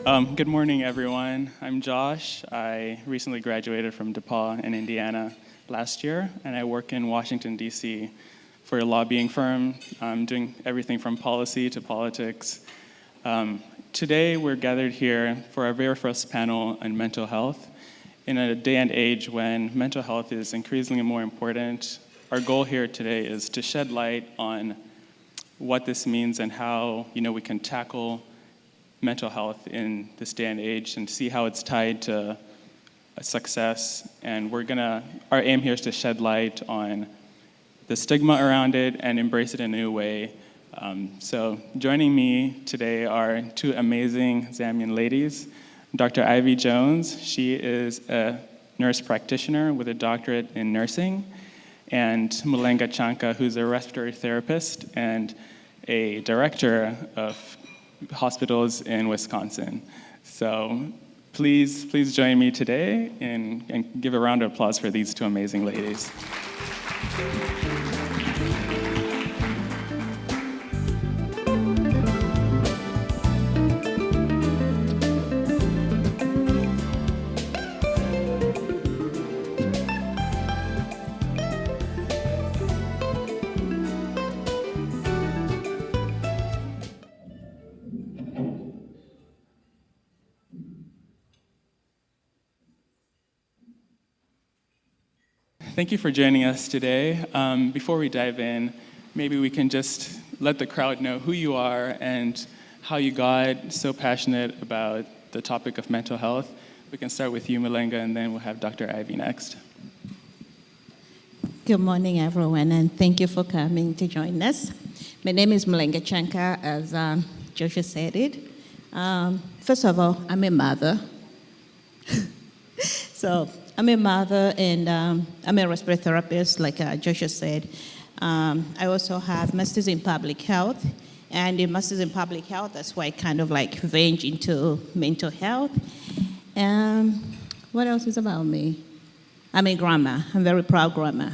Good morning, everyone. I'm Josh. I recently graduated from DePaul in Indiana last year, and I work in Washington, D.C. for a lobbying firm. I'm doing everything from policy to politics. Today, we're gathered here for our very first panel on mental health. In a day and age when mental health is increasingly more important, our goal here today is to shed light on what this means and how we can tackle mental health in this day and age and see how it's tied to success. And our aim here is to shed light on the stigma around it and embrace it in a new way. So joining me today are two amazing Zambian ladies. Dr. Ivy Jones, she is a nurse practitioner with a doctorate in nursing, and Mulenga Chanka, who's a respiratory therapist and a director of hospitals in Wisconsin. So please join me today and give a round of applause for these two amazing ladies. Thank you for joining us today. Before we dive in, maybe we can just let the crowd know who you are and how you got so passionate about the topic of mental health. We can start with you, Mulenga, and then we'll have Dr. Ivy next. Good morning, everyone, and thank you for coming to join us. My name is Mulenga Chanka, as Joshua said it. First of all, I'm a mother. So I'm a mother, and I'm a respiratory therapist, like Joshua said. I also have Masters in Public Health, and in Masters in Public Health, that's why I kind of range into mental health. What else is about me? I'm a grandma. I'm a very proud grandma.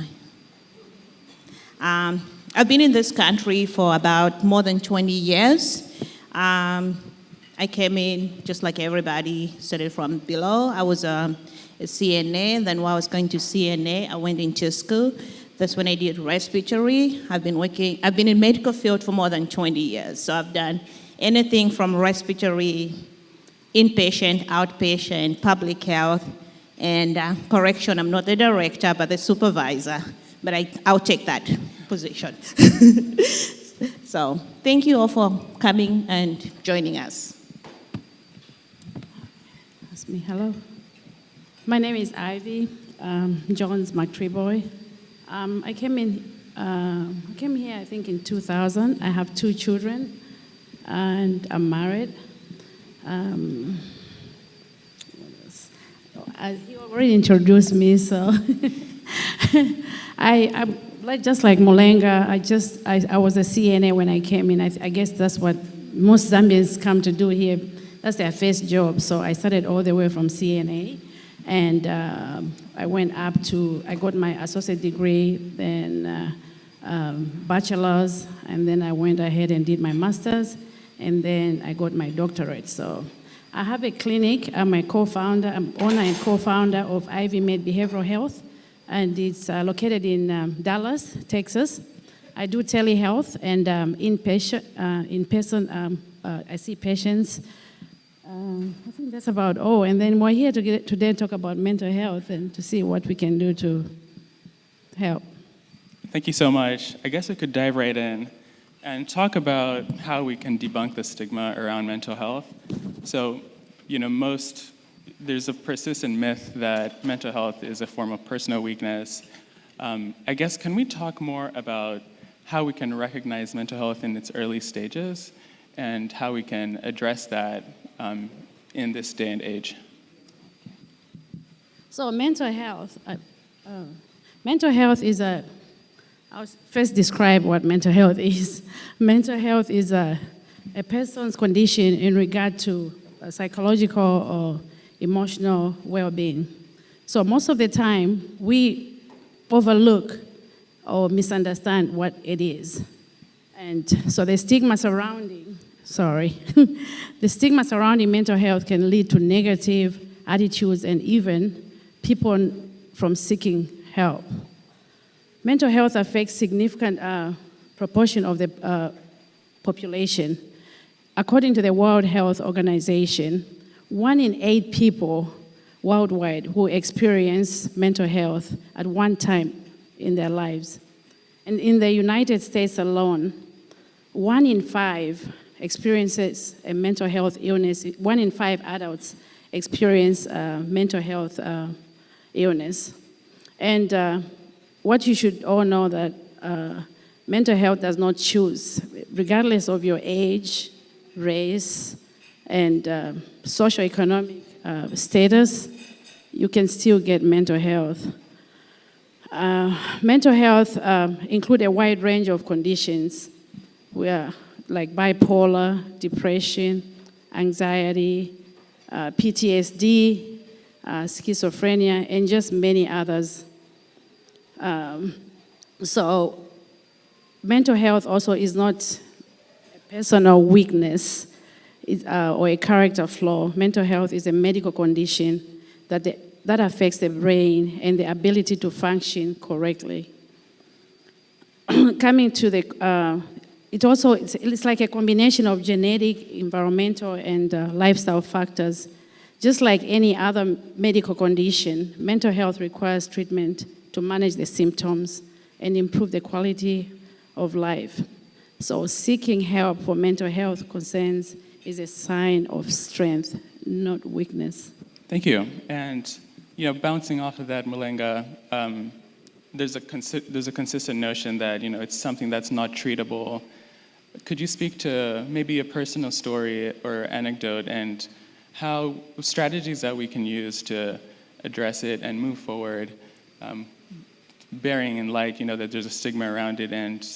I've been in this country for about more than 20 years. I came in just like everybody, started from below. I was a CNA, then while I was going to CNA, I went into school. That's when I did respiratory. I've been in medical field for more than 20 years. So I've done anything from respiratory, inpatient, outpatient, public health, and correction. I'm not the director, but the supervisor. But I'll take that position. So thank you all for coming and joining us. That's me. Hello. My name is Ivy, Jones-McTribouy. I came here, I think, in 2000. I have 2 children, and I'm married. He already introduced me, so I'm just like Mulenga. I was a CNA when I came in. I guess that's what most Zambians come to do here. That's their first job. So I started all the way from CNA. And I went up I got my associate degree, then bachelor's, and then I went ahead and did my master's, and then I got my doctorate. So I have a clinic. I'm a I'm owner and co-founder of Ivy Med Behavioral Health, and it's located in Dallas, Texas. I do telehealth and in person. I see patients. I think that's about all. And then we're here today to talk about mental health and to see what we can do to help. Thank you so much. I guess we could dive right in and talk about how we can debunk the stigma around mental health. So, there's a persistent myth that mental health is a form of personal weakness. I guess, can we talk more about how we can recognize mental health in its early stages and how we can address that in this day and age? So mental health is I'll first describe what mental health is. Mental health is a person's condition in regard to psychological or emotional well-being. So most of the time, we overlook or misunderstand what it is. And so the stigma surrounding sorry. The stigma surrounding mental health can lead to negative attitudes and even people from seeking help. Mental health affects significant proportion of the population. According to the World Health Organization, 1 in 8 people worldwide who experience mental health at one time in their lives. And in the United States alone, 1 in 5 experiences a mental health illness. 1 in 5 adults experience mental health illness. And what you should all know that mental health does not choose, regardless of your age, race, and socioeconomic status, you can still get mental health. Mental health include a wide range of conditions, like bipolar, depression, anxiety, PTSD, schizophrenia, and just many others. So mental health also is not a personal weakness or a character flaw. Mental health is a medical condition that affects the brain and the ability to function correctly. Coming to the, it's like a combination of genetic, environmental, and lifestyle factors. Just like any other medical condition, mental health requires treatment to manage the symptoms and improve the quality of life. So seeking help for mental health concerns is a sign of strength, not weakness. Thank you. And bouncing off of that, Mulenga, there's a consistent notion that it's something that's not treatable. Could you speak to maybe a personal story or anecdote and how strategies that we can use to address it and move forward, bearing in light, that there's a stigma around it, and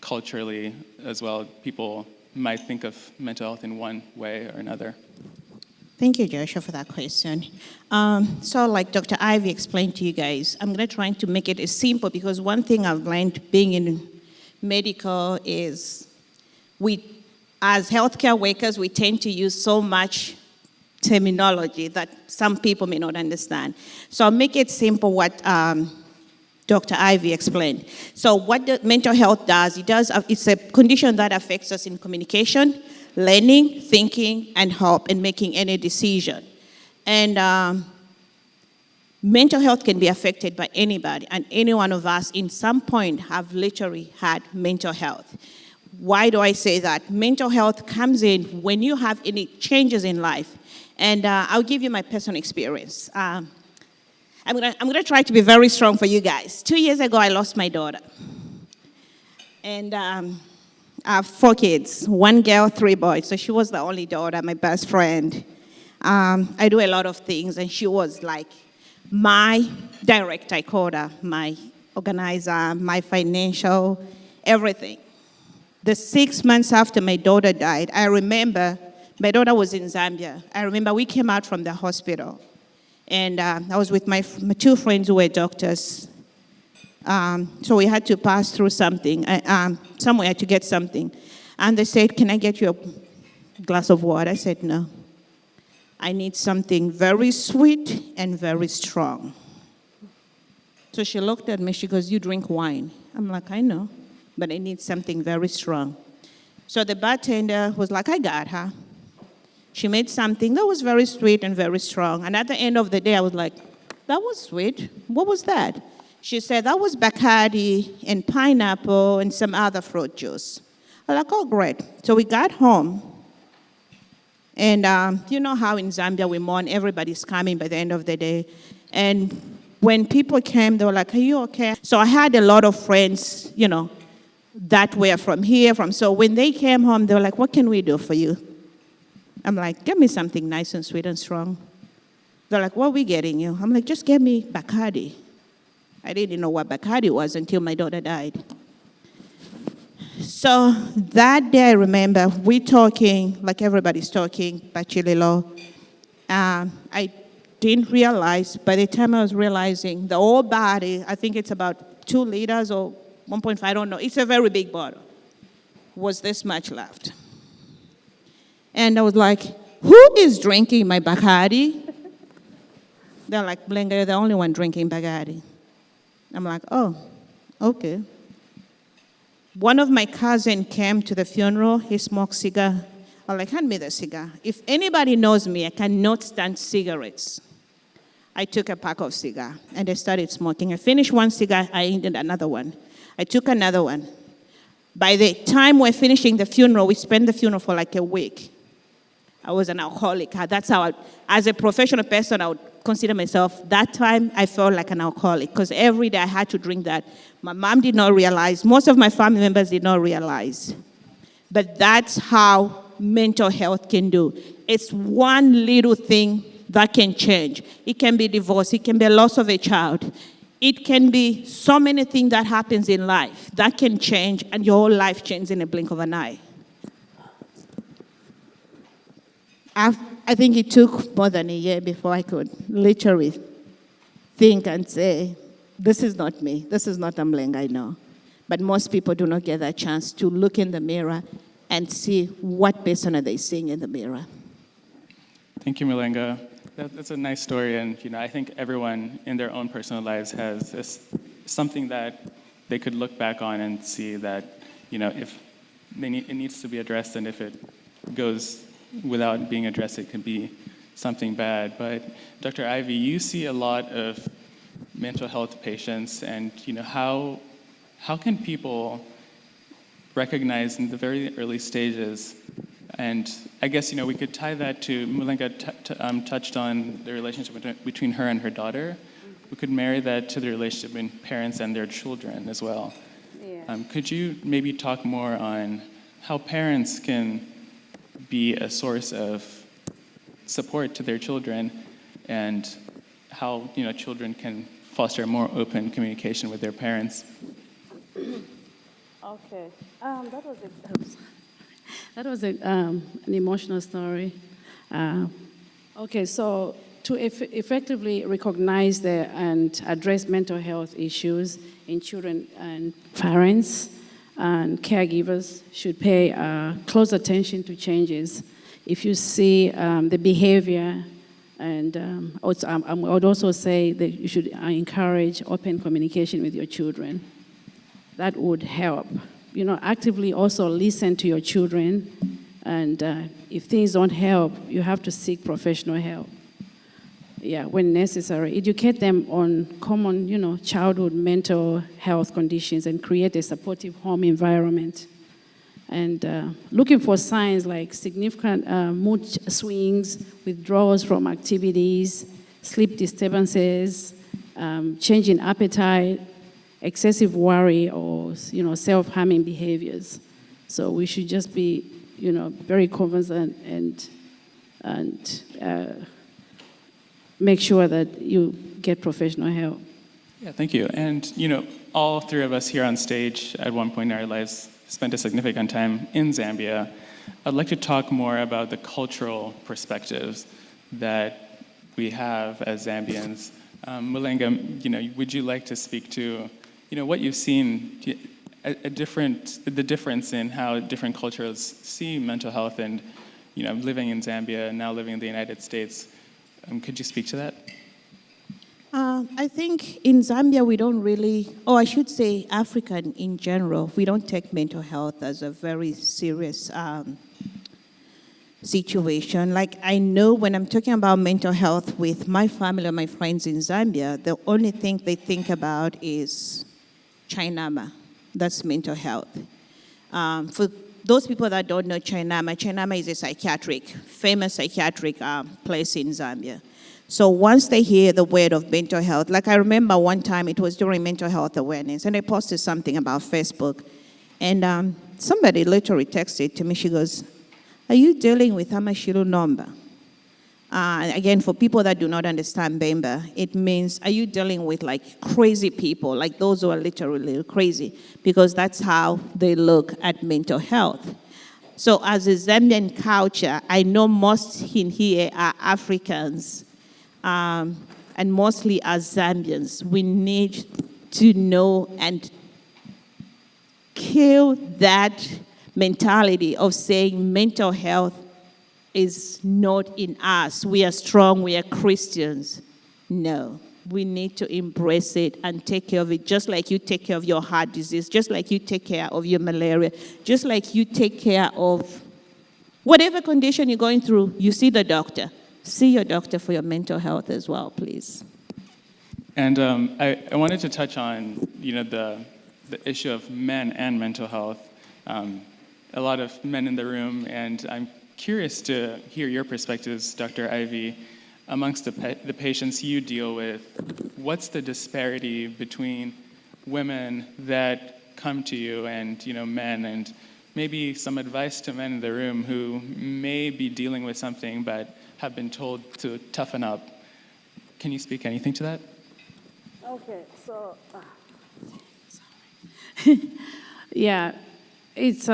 culturally as well, people might think of mental health in one way or another? Thank you, Joshua, for that question. So like Dr. Ivy explained to you guys, I'm going to try to make it as simple, because one thing I've learned being in medical is as healthcare workers, we tend to use so much terminology that some people may not understand. So I'll make it simple what Dr. Ivy explained. So what the mental health does, it's a condition that affects us in communication, learning, thinking, and hope, and making any decision. And mental health can be affected by anybody, and any one of us in some point have literally had mental health. Why do I say that? Mental health comes in when you have any changes in life. And I'll give you my personal experience. I'm gonna try to be very strong for you guys. 2 years ago, I lost my daughter. And I have 4 kids, 1 girl, 3 boys. So she was the only daughter, my best friend. I do a lot of things, and she was like my director, I called her, my organizer, my financial, everything. The 6 months after my daughter died, I remember my daughter was in Zambia. I remember we came out from the hospital, and I was with my 2 friends who were doctors. So we had to pass through something, somewhere to get something. And they said, "Can I get you a glass of water?" I said, "No. I need something very sweet and very strong." So she looked at me, she goes, "You drink wine." I'm like, "I know, but I need something very strong." So the bartender was like, "I got her." She made something that was very sweet and very strong. And at the end of the day, I was like, "That was sweet. What was that?" She said, "That was Bacardi and pineapple and some other fruit juice." I was like, "Oh, great." So we got home. And you know how in Zambia we mourn, everybody's coming by the end of the day. And when people came, they were like, "Are you okay?" So I had a lot of friends, that were from here. So when they came home, they were like, "What can we do for you?" I'm like, "Get me something nice and sweet and strong." They're like, "What are we getting you?" I'm like, "Just get me Bacardi." I didn't know what Bacardi was until my daughter died. So that day I remember we talking, like everybody's talking, Bachililo. I didn't realize, by the time I was realizing, the whole body, I think it's about 2 liters or 1.5, I don't know. It's a very big bottle. Was this much left. And I was like, who is drinking my Bacardi? They're like, Mulenga, you're the only one drinking Bacardi. I'm like, oh, okay. One of my cousins came to the funeral. He smoked cigar. I'm like, hand me the cigar. If anybody knows me, I cannot stand cigarettes. I took a pack of cigar, and I started smoking. I finished one cigar, I ended another one. I took another one. By the time we're finishing the funeral, we spent the funeral for like a week. I was an alcoholic. That's how, as a professional person, I would consider myself. That time, I felt like an alcoholic because every day I had to drink that. My mom did not realize. Most of my family members did not realize. But that's how mental health can do. It's one little thing that can change. It can be divorce. It can be a loss of a child. It can be so many things that happens in life that can change, and your whole life changes in a blink of an eye. I think it took more than a year before I could literally think and say, this is not me. This is not Mulenga I know. But most people do not get that chance to look in the mirror and see what person are they seeing in the mirror. Thank you, Mulenga. That's a nice story, and I think everyone in their own personal lives has something that they could look back on and see that if it needs to be addressed, and if it goes without being addressed, it can be something bad. But Dr. Ivy, you see a lot of mental health patients, and how can people recognize in the very early stages? And I guess we could tie that to Mulenga touched on the relationship between her and her daughter. We could marry that to the relationship between parents and their children as well. Yeah. Could you maybe talk more on how parents can be a source of support to their children, and how children can foster a more open communication with their parents? Okay, that was an emotional story. Okay, so to effectively recognize and address mental health issues in children and parents and caregivers should pay close attention to changes. If you see the behavior, and I would also say that you should encourage open communication with your children. That would help. Actively also listen to your children, and if things don't help, you have to seek professional help. Yeah, when necessary. Educate them on common, childhood mental health conditions, and create a supportive home environment. And looking for signs like significant mood swings, withdrawals from activities, sleep disturbances, change in appetite, excessive worry, or self-harming behaviors. So we should just be very cognizant and make sure that you get professional help. Yeah, thank you. And all three of us here on stage at one point in our lives spent a significant time in Zambia. I'd like to talk more about the cultural perspectives that we have as Zambians. Mulenga, would you like to speak to what you've seen, the difference in how different cultures see mental health, and living in Zambia and now living in the United States? Could you speak to that? I think in Zambia we don't really, I should say African in general, we don't take mental health as a very serious situation. Like, I know when I'm talking about mental health with my family or my friends in Zambia, the only thing they think about is Chinama. That's mental health. For those people that don't know Chinama is a famous psychiatric place in Zambia. So once they hear the word of mental health, like I remember one time it was during mental health awareness, and I posted something about Facebook, and somebody literally texted to me. She goes, "Are you dealing with Amashiru Nomba?" Again, for people that do not understand Bemba, it means, are you dealing with like crazy people, like those who are literally crazy? Because that's how they look at mental health. So as a Zambian culture, I know most in here are Africans, and mostly as Zambians, we need to know and kill that mentality of saying mental health is not in us. We are strong, we are Christians. No. We need to embrace it and take care of it, just like you take care of your heart disease, just like you take care of your malaria, just like you take care of whatever condition you're going through. You see the doctor. See your doctor for your mental health as well, please. And I wanted to touch on, the issue of men and mental health. A lot of men in the room, and I'm curious to hear your perspectives, Dr. Ivy, amongst the patients you deal with. What's the disparity between women that come to you and, men, and maybe some advice to men in the room who may be dealing with something but have been told to toughen up? Can you speak anything to that? Okay, so yeah, it's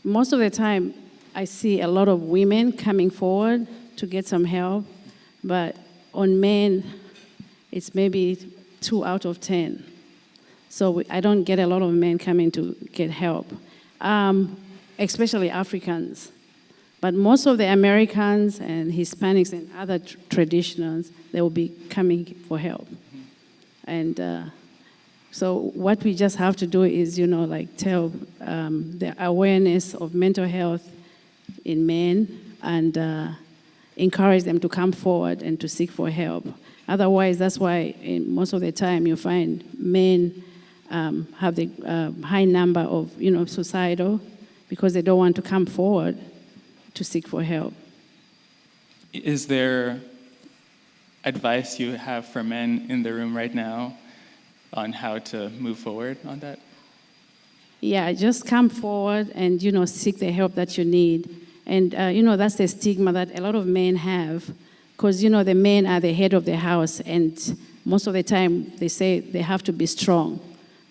most of the time I see a lot of women coming forward to get some help, but on men, it's maybe 2 out of 10. So I don't get a lot of men coming to get help, especially Africans. But most of the Americans and Hispanics and other traditionals, they will be coming for help. And so what we just have to do is, tell the awareness of mental health in men and encourage them to come forward and to seek for help. Otherwise, that's why most of the time you find men have the high number of, suicidal, because they don't want to come forward to seek for help. Is there advice you have for men in the room right now on how to move forward on that? Yeah, just come forward and, seek the help that you need. And, that's the stigma that a lot of men have, because, the men are the head of the house, and most of the time they say they have to be strong.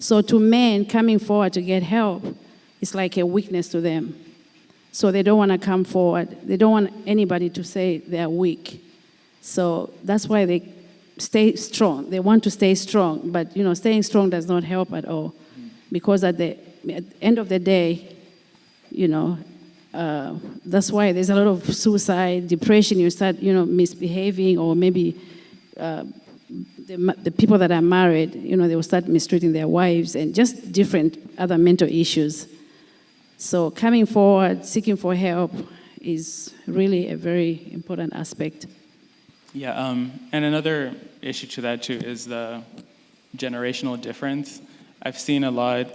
So to men coming forward to get help, it's like a weakness to them. So they don't want to come forward. They don't want anybody to say they're weak. So that's why they stay strong. They want to stay strong, but, staying strong does not help at all, because at the end of the day, that's why there's a lot of suicide, depression. You start, misbehaving, or maybe the people that are married, they will start mistreating their wives and just different other mental issues. So coming forward, seeking for help is really a very important aspect. Yeah, and another issue to that too is the generational difference. I've seen a lot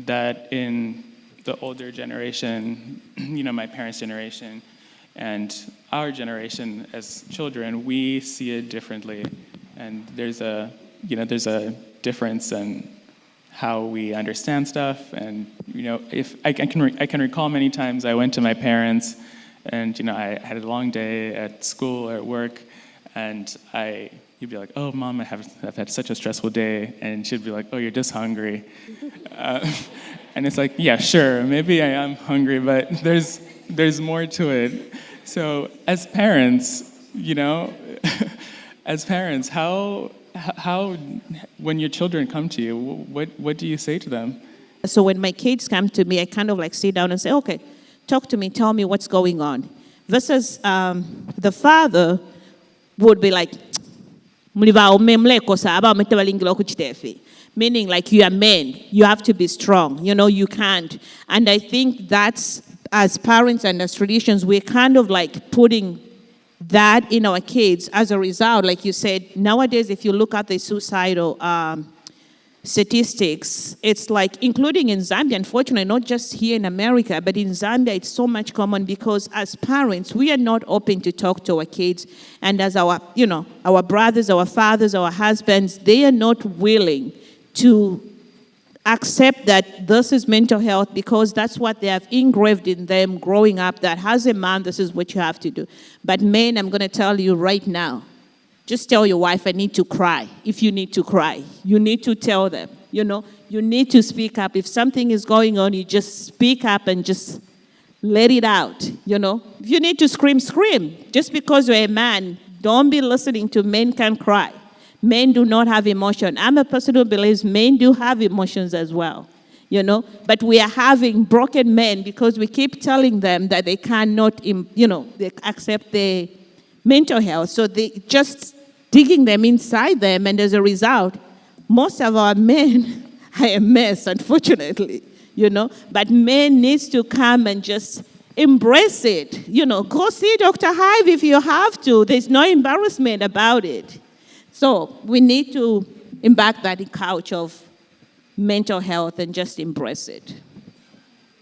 that in the older generation, my parents' generation, and our generation as children, we see it differently, and there's a difference in how we understand stuff. And if I can recall many times I went to my parents, and I had a long day at school or at work, and you'd be like, "Oh, Mom, I've had such a stressful day," and she'd be like, "Oh, you're just hungry." And it's like, yeah, sure, maybe I am hungry, but there's more to it. So as parents, how when your children come to you, what do you say to them? So when my kids come to me, I kind of like sit down and say, okay, talk to me, tell me what's going on. Versus the father would be like, meaning like you are men, you have to be strong, you can't. And I think that's, as parents and as traditions, we're kind of like putting that in our kids. As a result, like you said, nowadays if you look at the suicidal statistics, it's like, including in Zambia, unfortunately, not just here in America, but in Zambia, it's so much common because as parents, we are not open to talk to our kids. And as our brothers, our fathers, our husbands, they are not willing to accept that this is mental health, because that's what they have engraved in them growing up, that as a man, this is what you have to do. But men, I'm going to tell you right now, just tell your wife, I need to cry. If you need to cry, you need to tell them, you need to speak up. If something is going on, you just speak up and just let it out, If you need to scream, scream. Just because you're a man, don't be listening to men can cry. Men do not have emotion. I'm a person who believes men do have emotions as well. But we are having broken men because we keep telling them that they cannot, they accept their mental health. So they just digging them inside them, and as a result, most of our men are a mess, unfortunately, But men needs to come and just embrace it. Go see Dr. Hive if you have to. There's no embarrassment about it. So we need to embark that couch of mental health and just embrace it.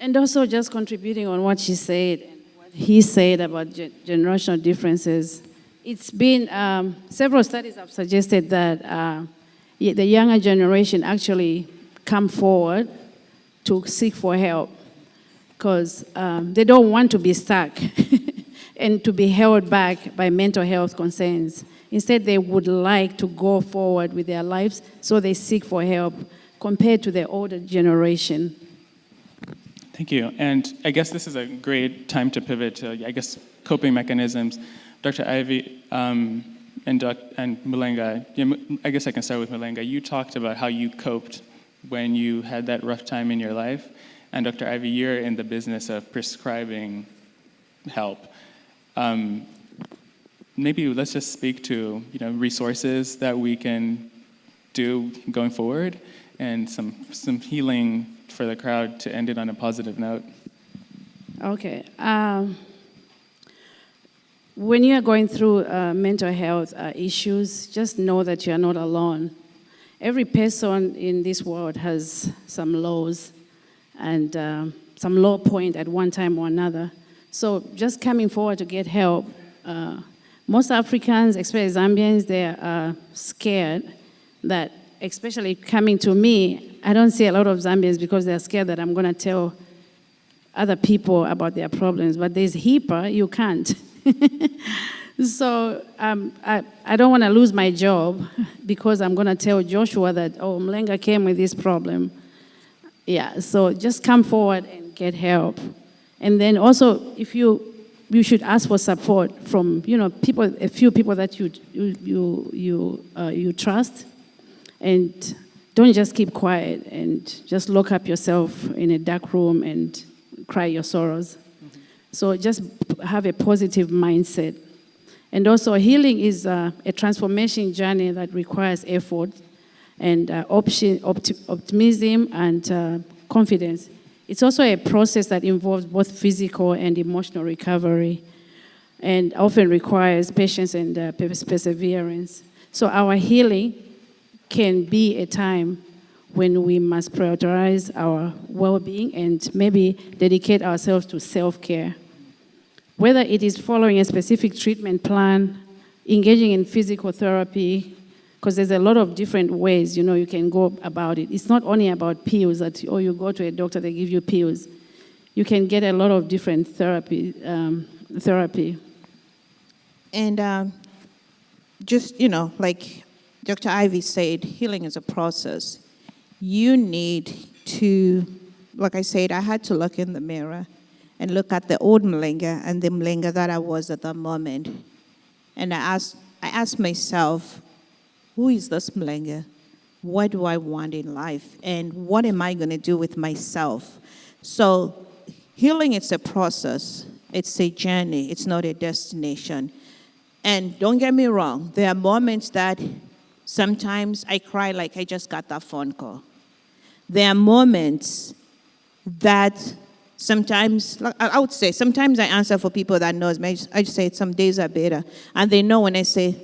And also just contributing on what she said and what he said about generational differences. It's been, several studies have suggested that the younger generation actually come forward to seek for help because they don't want to be stuck and to be held back by mental health concerns. Instead, they would like to go forward with their lives, so they seek for help compared to the older generation. Thank you. And I guess this is a great time to pivot to, coping mechanisms. Dr. Ivy and Mulenga, I guess I can start with Mulenga. You talked about how you coped when you had that rough time in your life. And Dr. Ivy, you're in the business of prescribing help. Maybe let's just speak to resources that we can do going forward and some healing for the crowd to end it on a positive note. Okay. When you are going through mental health issues, just know that you are not alone. Every person in this world has some lows and some low point at one time or another. So just coming forward to get help, most Africans, especially Zambians, they are scared that, especially coming to me, I don't see a lot of Zambians because they're scared that I'm going to tell other people about their problems. But there's HIPAA, you can't. So I don't want to lose my job because I'm going to tell Joshua that, Mulenga came with this problem. Yeah, so just come forward and get help. And then also, if you should ask for support from, people, a few people that you trust, and don't just keep quiet and just lock up yourself in a dark room and cry your sorrows. Mm-hmm. So just have a positive mindset. And also, healing is a transformation journey that requires effort and optimism and confidence. It's also a process that involves both physical and emotional recovery and often requires patience and perseverance. So our healing can be a time when we must prioritize our well-being and maybe dedicate ourselves to self-care. Whether it is following a specific treatment plan, engaging in physical therapy, because there's a lot of different ways, you can go about it. It's not only about pills that, you go to a doctor, they give you pills. You can get a lot of different therapy. And just, like Dr. Ivy said, healing is a process. You need to, like I said, I had to look in the mirror and look at the old Mulenga and the Mulenga that I was at that moment. And I asked myself, who is this Mulenga? What do I want in life? And what am I going to do with myself? So healing is a process. It's a journey. It's not a destination. And don't get me wrong, there are moments that sometimes I cry like I just got that phone call. There are moments that sometimes, I would say, sometimes I answer for people that knows me. I just say some days are better. And they know when I say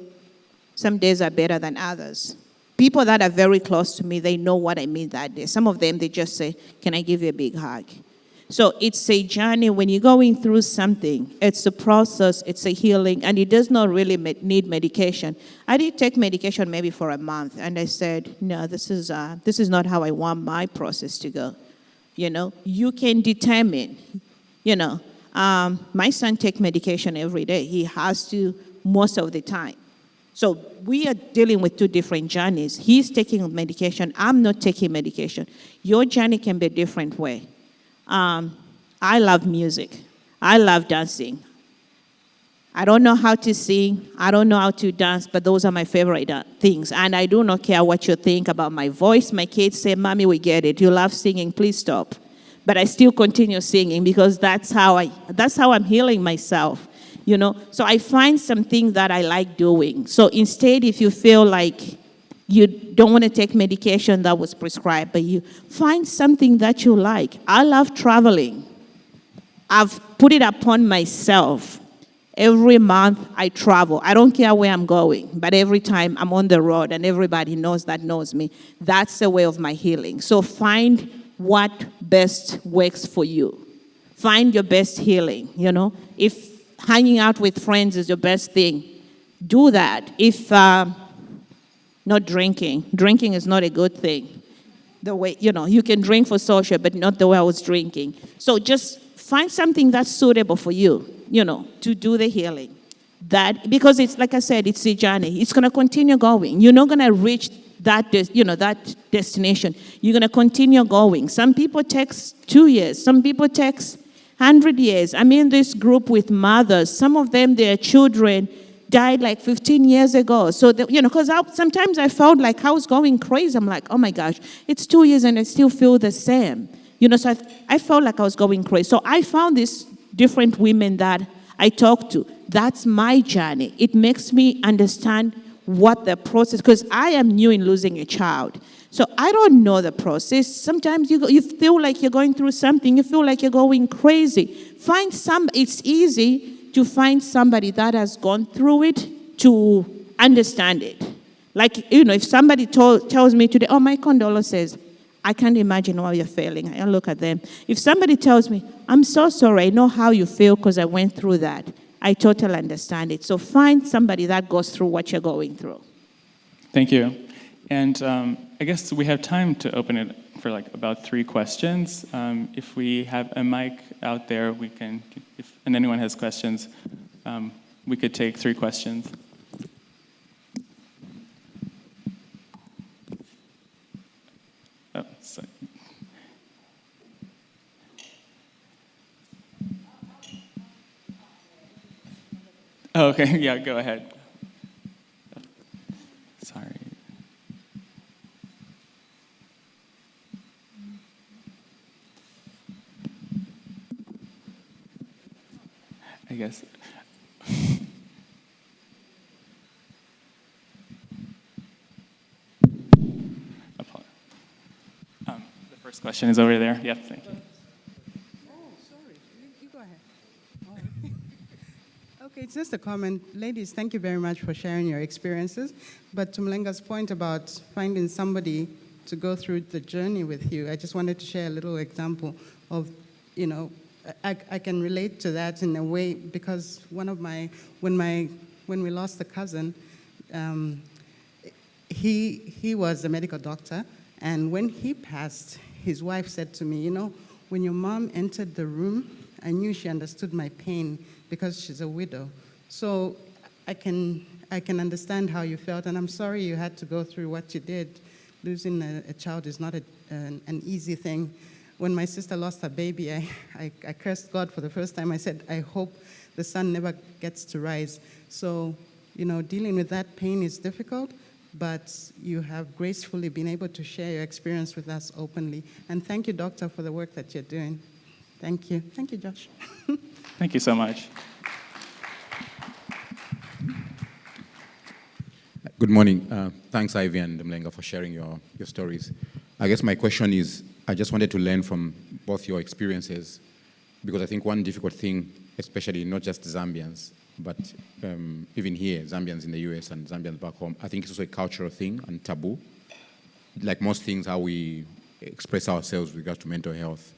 some days are better than others. People that are very close to me, they know what I mean that day. Some of them, they just say, can I give you a big hug? So it's a journey. When you're going through something, it's a process, it's a healing, and it does not really need medication. I did take medication maybe for a month, and I said, no, this is not how I want my process to go. You can determine, my son takes medication every day. He has to most of the time. So we are dealing with two different journeys. He's taking medication. I'm not taking medication. Your journey can be a different way. I love music. I love dancing. I don't know how to sing. I don't know how to dance, but those are my favorite things. And I do not care what you think about my voice. My kids say, Mommy, we get it. You love singing. Please stop. But I still continue singing because that's how I'm healing myself. So I find something that I like doing. So instead, if you feel like you don't want to take medication that was prescribed, but you find something that you like. I love traveling. I've put it upon myself. Every month I travel. I don't care where I'm going, but every time I'm on the road and everybody knows me, that's a way of my healing. So find what best works for you. Find your best healing, If hanging out with friends is your best thing, do that. If not drinking is not a good thing. The way, you can drink for social, but not the way I was drinking. So just find something that's suitable for you, to do the healing. Because it's, like I said, it's a journey. It's going to continue going. You're not going to reach that destination. You're going to continue going. Some people takes 2 years. Some people takes 100 years. I'm in this group with mothers. Some of them, their children died like 15 years ago. So, because sometimes I felt like I was going crazy. I'm like, oh my gosh, it's 2 years and I still feel the same. So I felt like I was going crazy. So I found these different women that I talk to. That's my journey. It makes me understand what the process, because I am new in losing a child. So I don't know the process. Sometimes you feel like you're going through something. You feel like you're going crazy. It's easy to find somebody that has gone through it to understand it. Like, if somebody tells me today, oh, my condolences, I can't imagine how you're feeling. I look at them. If somebody tells me, I'm so sorry, I know how you feel because I went through that, I totally understand it. So find somebody that goes through what you're going through. Thank you. And I guess we have time to open it for about 3 questions. If we have a mic out there, we can, and anyone has questions, we could take 3 questions. Oh, sorry. Oh, okay, yeah, go ahead. Sorry. I guess. The first question is over there. Yep, thank you. Oh, sorry. You go ahead. Oh. Okay, it's just a comment. Ladies, thank you very much for sharing your experiences. But to Mulenga's point about finding somebody to go through the journey with you, I just wanted to share a little example of, I can relate to that in a way because when we lost a cousin, he was a medical doctor, and when he passed, his wife said to me, when your mom entered the room, I knew she understood my pain because she's a widow. So I can understand how you felt, and I'm sorry you had to go through what you did. Losing a child is not an easy thing. When my sister lost her baby, I cursed God for the first time. I said, I hope the sun never gets to rise. So, dealing with that pain is difficult, but you have gracefully been able to share your experience with us openly. And thank you, Doctor, for the work that you're doing. Thank you. Thank you, Josh. Thank you so much. Good morning. Thanks, Ivy and Mulenga, for sharing your stories. I guess my question is, I just wanted to learn from both your experiences, because I think one difficult thing, especially not just Zambians, but even here, Zambians in the US and Zambians back home, I think it's also a cultural thing and taboo. Like most things, how we express ourselves with regards to mental health.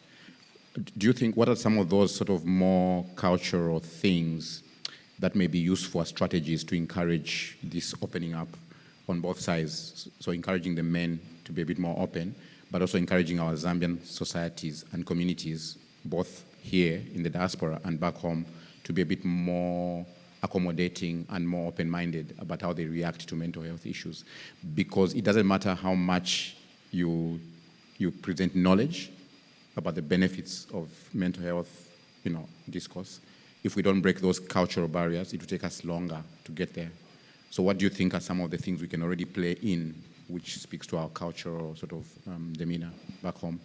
Do you think, what are some of those sort of more cultural things that may be useful as strategies to encourage this opening up on both sides? So encouraging the men to be a bit more open, but also encouraging our Zambian societies and communities, both here in the diaspora and back home, to be a bit more accommodating and more open-minded about how they react to mental health issues. Because it doesn't matter how much you present knowledge about the benefits of mental health, discourse. if we don't break those cultural barriers, it will take us longer to get there. So what do you think are some of the things we can already play in, which speaks to our cultural sort of demeanor back home?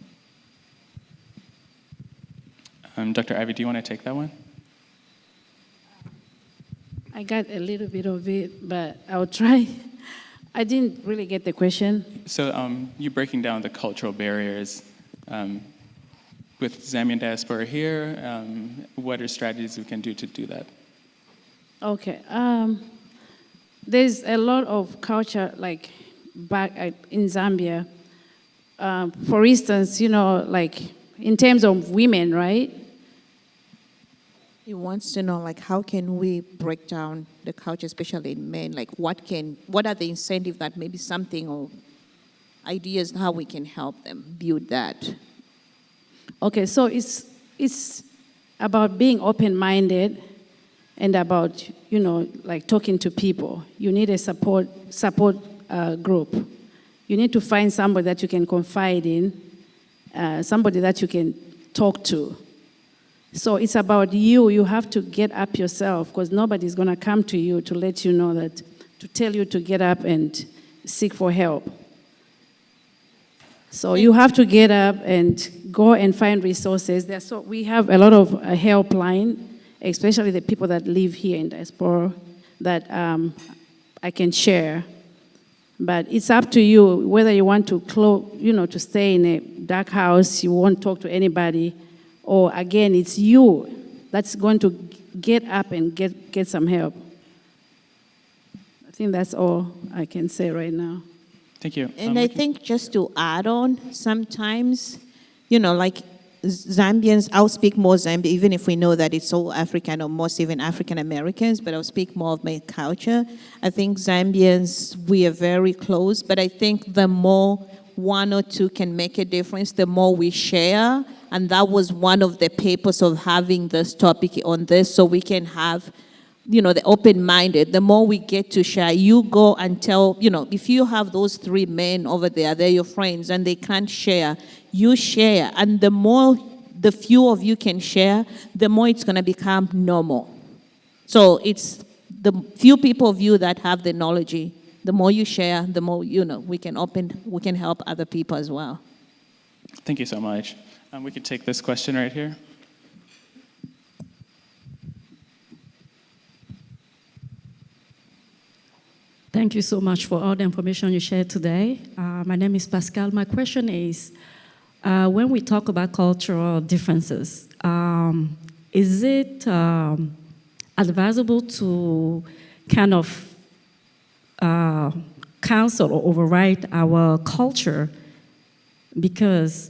Dr. Ivy, do you want to take that one? I got a little bit of it, but I'll try. I didn't really get the question. So you're breaking down the cultural barriers with Zambian diaspora here. What are strategies we can do to do that? Okay. There's a lot of culture, like back in Zambia. For instance, like in terms of women, right? He wants to know, like, how can we break down the culture, especially in men? Like, what are the incentives that maybe something or ideas how we can help them build that? Okay, so it's about being open-minded and about, like talking to people. You need a support group. You need to find somebody that you can confide in, somebody that you can talk to. So it's about you. You have to get up yourself, because nobody's going to come to you to let you know that, to tell you to get up and seek for help. So you have to get up and go and find resources. So we have a lot of helpline, especially the people that live here in diaspora, that I can share. But it's up to you whether you want to to stay in a dark house, you won't talk to anybody, or again, it's you that's going to get up and get some help. I think that's all I can say right now. Thank you. And I think just to add on, sometimes, like Zambians, I'll speak more Zambian, even if we know that it's all African or most even African Americans, but I'll speak more of my culture. I think Zambians, we are very close, but I think the more one or two can make a difference, the more we share. And that was one of the purpose of having this topic on this, so we can have, the open-minded. The more we get to share, you go and tell, if you have those 3 men over there, they're your friends, and they can't share, you share. And the few of you can share, the more it's going to become normal. So it's the few people of you that have the knowledge, the more you share, the more, we can help other people as well. Thank you so much. We could take this question right here. Thank you so much for all the information you shared today. My name is Pascal. My question is, when we talk about cultural differences, is it advisable to kind of cancel or override our culture? Because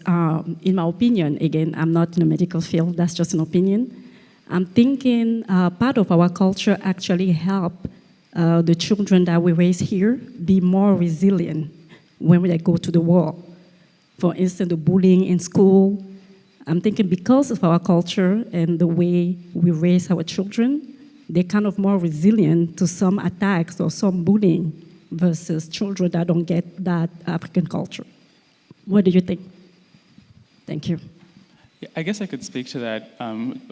in my opinion, again, I'm not in the medical field, that's just an opinion. I'm thinking part of our culture actually help the children that we raise here be more resilient when they go to the world. For instance, the bullying in school. I'm thinking because of our culture and the way we raise our children, they're kind of more resilient to some attacks or some bullying versus children that don't get that African culture. What do you think? Thank you. Yeah, I guess I could speak to that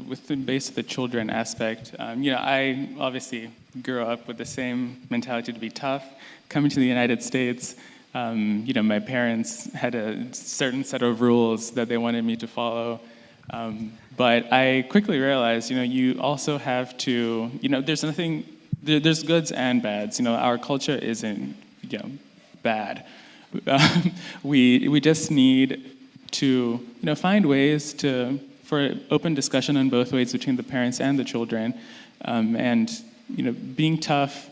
with the base of the children aspect. I obviously grew up with the same mentality to be tough. Coming to the United States, my parents had a certain set of rules that they wanted me to follow. But I quickly realized, you also have to, there's goods and bads. Our culture isn't, bad. We just need to find ways for open discussion on both ways between the parents and the children, and being tough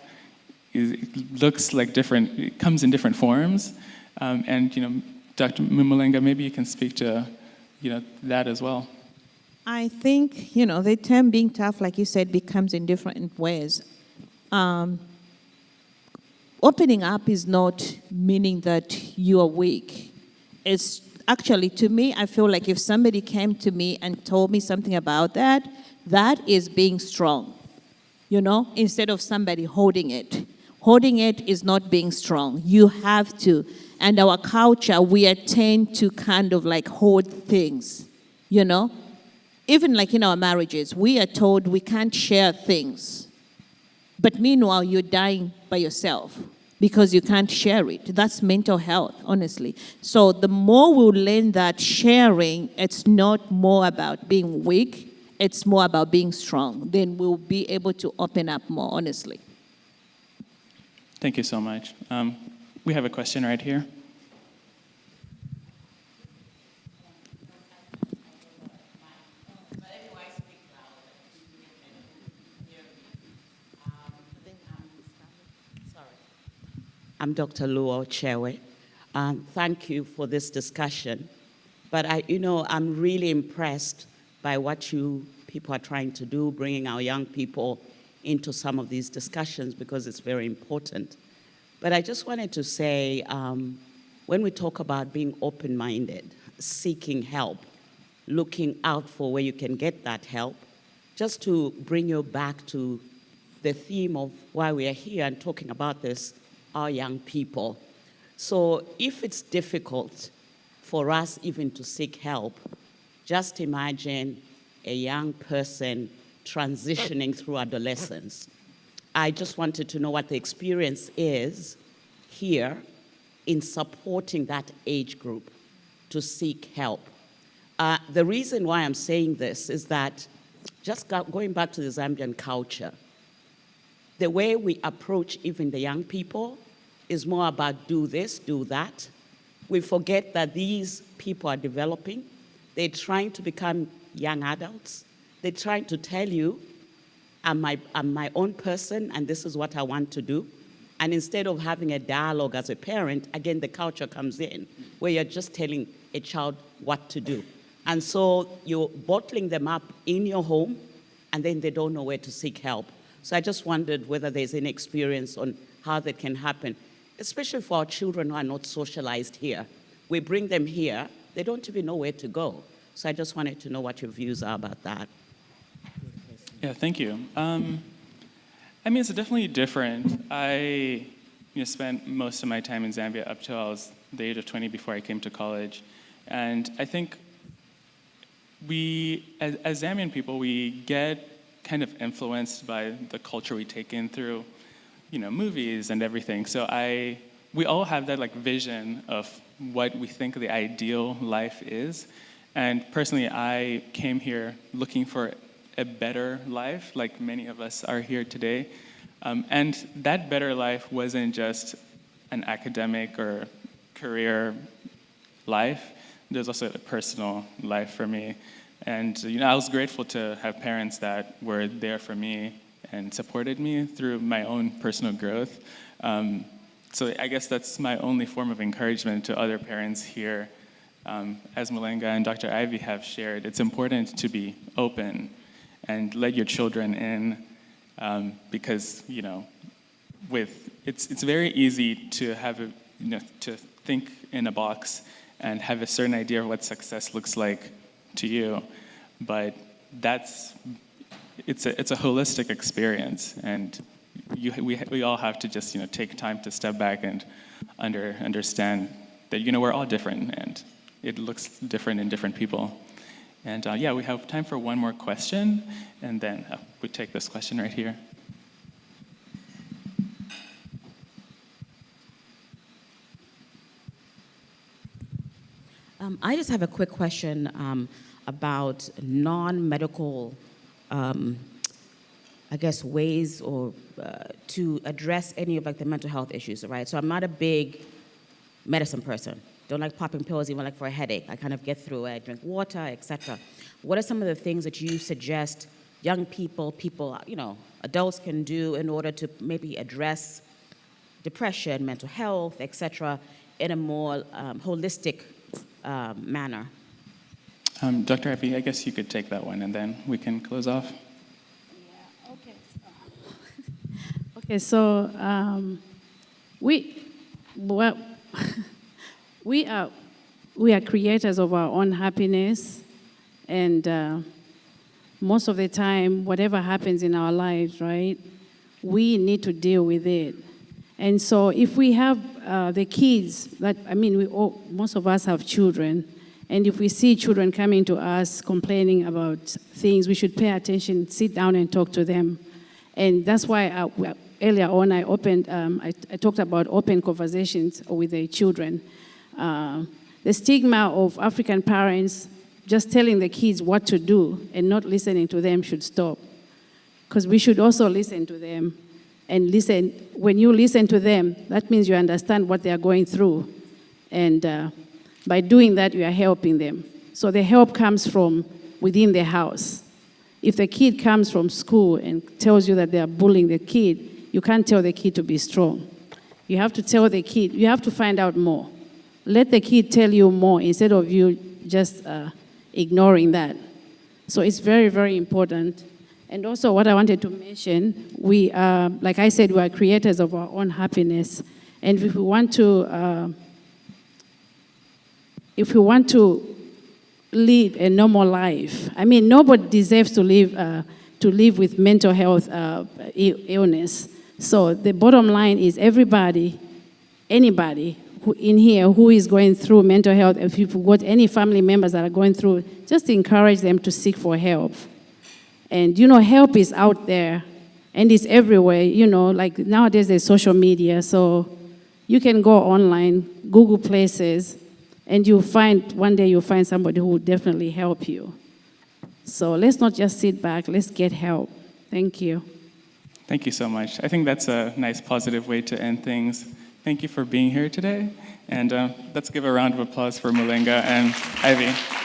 looks like different. It comes in different forms, and Dr. Mulenga, maybe you can speak to that as well. I think the term being tough, like you said, becomes in different ways. Opening up is not meaning that you are weak. It's actually, to me, I feel like if somebody came to me and told me something about that, that is being strong, instead of somebody holding it. Holding it is not being strong. You have to. And our culture, we tend to kind of like hold things, even like in our marriages, we are told we can't share things. But meanwhile, you're dying by yourself because you can't share it. That's mental health, honestly. So the more we learn that sharing, it's not more about being weak, it's more about being strong. Then we'll be able to open up more, honestly. Thank you so much. We have a question right here. I'm Dr. Kaluwasha. Thank you for this discussion. But I'm really impressed by what you people are trying to do, bringing our young people into some of these discussions because it's very important. But I just wanted to say, when we talk about being open-minded, seeking help, looking out for where you can get that help, just to bring you back to the theme of why we are here and talking about this, our young people. So if it's difficult for us even to seek help, just imagine a young person transitioning through adolescence. I just wanted to know what the experience is here in supporting that age group to seek help. The reason why I'm saying this is that just going back to the Zambian culture, the way we approach even the young people is more about do this, do that. We forget that these people are developing. They're trying to become young adults. They're trying to tell you, I'm my own person and this is what I want to do. And instead of having a dialogue as a parent, again, the culture comes in where you're just telling a child what to do. And so you're bottling them up in your home and then they don't know where to seek help. So I just wondered whether there's any experience on how that can happen, especially for our children who are not socialized here. We bring them here, they don't even know where to go. So I just wanted to know what your views are about that. Yeah, thank you. It's definitely different. I spent most of my time in Zambia up till I was the age of 20 before I came to college. And I think we, as Zambian people, we get kind of influenced by the culture we take in through, movies and everything. So we all have that vision of what we think the ideal life is. And personally, I came here looking for a better life, like many of us are here today. And that better life wasn't just an academic or career life. There's also a personal life for me. And I was grateful to have parents that were there for me and supported me through my own personal growth. So I guess that's my only form of encouragement to other parents here. As Mulenga and Dr. Ivy have shared, it's important to be open and let your children in, because it's very easy to have to think in a box and have a certain idea of what success looks like to you, but it's a holistic experience, and we all have to just take time to step back and understand that we're all different and it looks different in different people. And we have time for one more question, and then we take this question right here. I just have a quick question about non-medical, ways or to address any of the mental health issues, right? So I'm not a big medicine person. Don't like popping pills even for a headache. I kind of get through it, drink water, etc. What are some of the things that you suggest young people, adults can do in order to maybe address depression, mental health, etc. in a more holistic manner? Dr. Ivy, I guess you could take that one, and then we can close off. Yeah, okay. Okay, so we are creators of our own happiness, and most of the time, whatever happens in our lives, right, we need to deal with it. And so if we have the kids, most of us have children, And if we see children coming to us complaining about things, we should pay attention, sit down and talk to them. And that's why earlier on I talked about open conversations with the children. The stigma of African parents just telling the kids what to do and not listening to them should stop. Because we should also listen to them. And listen, when you listen to them, that means you understand what they are going through. And by doing that, you are helping them. So the help comes from within the house. If the kid comes from school and tells you that they are bullying the kid, you can't tell the kid to be strong. You have to tell the kid, you have to find out more. Let the kid tell you more instead of you just ignoring that. So it's very, very important. And also what I wanted to mention, we are, like I said, we are creators of our own happiness. And if we want to live a normal life, I mean, nobody deserves to live with mental health illness. So the bottom line is anybody in here who is going through mental health, if you've got any family members that are going through, just encourage them to seek for help. And, help is out there, and it's everywhere. Like nowadays there's social media, so you can go online, Google places, and one day you'll find somebody who will definitely help you. So let's not just sit back, let's get help. Thank you. Thank you so much. I think that's a nice, positive way to end things. Thank you for being here today, and let's give a round of applause for Mulenga and Ivy.